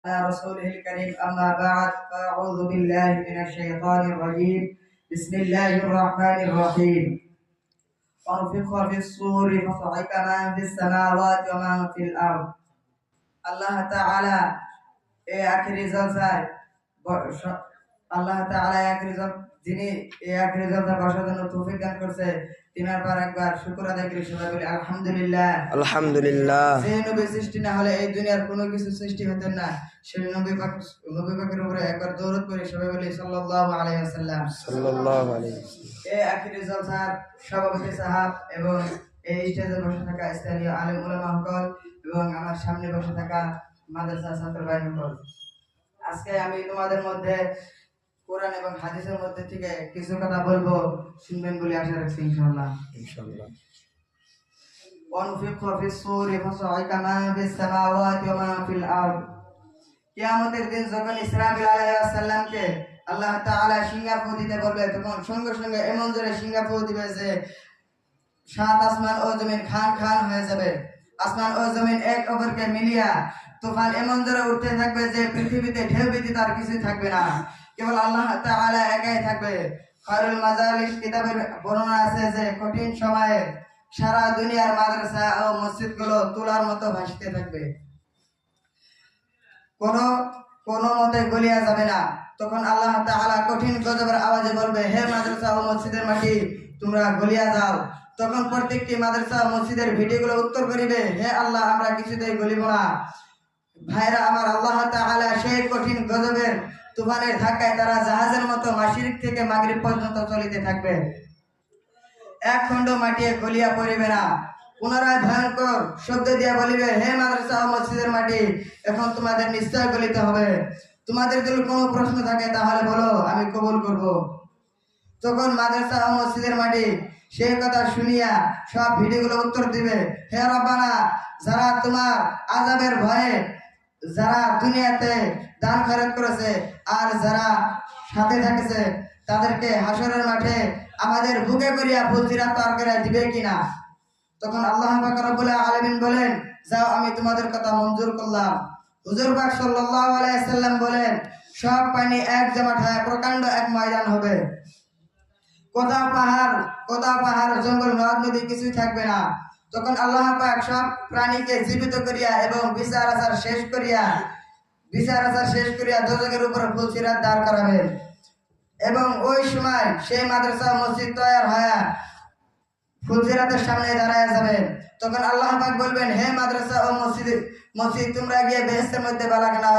على رسوله الكريم أما بعد فأعوذ بالله من الشيطان الرجيم بسم الله الرحمن الرحيم ونفخ في الصور فصعق من في السماوات ومن في الأرض আল্লাহ তাআলা এই আখিরি জলসায় আল্লাহ তাআলা যিনি এই আখিরি জলসা বসার জন্য তৌফিক দান করছে তিনার পর একবার শুকর আদায় করি সবাই বলি আলহামদুলিল্লাহ। আলহামদুলিল্লাহ। সেই নবী সৃষ্টি না হলে এই দুনিয়ার কোনো কিছু সৃষ্টি হতো না। সেই নবী পাকের উপরে একবার দরুদ পড়ি সবাই বলি সাল্লাল্লাহু আলাইহি ওয়াসাল্লাম। সাল্লাল্লাহু আলাইহি ওয়াসাল্লাম। এই আখিরি জলসার সভাপতি সাহেব এবং এই স্টেজে বসে থাকা স্থানীয় আলেম উলামা সকল এবং আমার সামনে বসে থাকা মাদ্রাসা ছাত্র ভাই সকল, আজকে আমি তোমাদের মধ্যে কোরআন এবং হাদিসের মধ্যে থেকে কিছু কথা বলবো, শুনবেন বলে আশা রাখছি ইনশাআল্লাহ। ওয়ানফিখ ফিস সূরি ফাসআইকা মা ফিস সামাওয়াতি ওয়া মা ফিল আরদ। কিয়ামতের দিন যখন ইসরাফিল আলাইহিস সালামকে আল্লাহ তাআলা সিংহা ফু দিতে বলবে, তখন সঙ্গে সঙ্গে এমন জোরে সিংহা ফু দিবে যে সাত আসমান ও জমিন খান খান হয়ে যাবে। আসমান ও জমিন এক অপরকে মিলিয়া তুফান এমন জোরে উঠতে থাকবে যে পৃথিবীতে ঢেউ ব্যতীত আর কিছুই থাকবে না, কেবল আল্লাহ তাআলা একাই থাকবে। খায়রুল মাজালিস কিতাবের বর্ণনা আছে যে কঠিন সময়ে সারা দুনিয়ার মাদ্রাসা ও মসজিদগুলো তুলার মতো ভাসতে থাকবে, কোনো মতে গলিয়া যাবে না। তখন আল্লাহ তাআলা কঠিন গজবের আওয়াজে বলবে, হে মাদ্রাসা ও মসজিদের মাটি তোমরা গলিয়া যাও। তখন প্রত্যেকটি মাদ্রাসা ও মসজিদের ভিডিওগুলো উত্তর করিবে, হে আল্লাহ আমরা কিছুতেই গলিব না। ভাইরা আমার, আল্লাহ তাআলা সেই কঠিন গজবের তুফানের ধাক্কায় তারা জাহাজের মতো মাশরিক থেকে মাগরিব পর্যন্ত চলিতে থাকবে, এক খণ্ড মাটি গলিয়া পড়িবে না। পুনরায় ভয়ঙ্কর শব্দ দিয়া বলিবে, হে মাদ্রাসা ও মসজিদের মাটি এখন তোমাদের নিশ্চয় গলিতে হবে। তোমাদের যদি কোনো প্রশ্ন থাকে তাহলে বলো, আমি কবুল করব। তখন মাদ্রাসা ও মসজিদের মাটি সেই কথা শুনিয়া সব ভিডিওগুলো উত্তর দিবে, হে রব্বানা, যারা তোমার আযাবের ভয়ে যারা দুনিয়াতে দান খরচ করেছে আর যারা সাথে থাকেছে তাদেরকে হাসরের মাঠে আমাদের বুকে করিয়া ফুলসিরাত পার করে দিবে কিনা। তখন আল্লাহ পাক রব্বুল আলামিন বলেন, যাও আমি তোমাদের কথা মঞ্জুর করলাম। হুজুর পাক সাল্লাল্লাহু আলাইহি সাল্লাম বলেন, সব পানি এক জমাট হয়ে প্রকাণ্ড এক ময়দান হবে। কোথাও পাহাড় জঙ্গল নদ নদী কিছুই থাকবে না। তখন আল্লাহ পাক সব প্রাণীকে জীবিত করিয়া এবং বিচার আচার শেষ করিয়া দোজখের উপর ফুলসিরাত দাঁড় করাবেন এবং ওই সময় সেই মাদ্রাসা মসজিদ তৈরি হয়ে ফুলসিরাতের সামনে দাঁড়ায় যাবেন। তখন আল্লাহ পাক বলবেন, হে মাদ্রাসা ও মসজিদ তোমরা গিয়ে বেহেশতের মধ্যে বালাখানা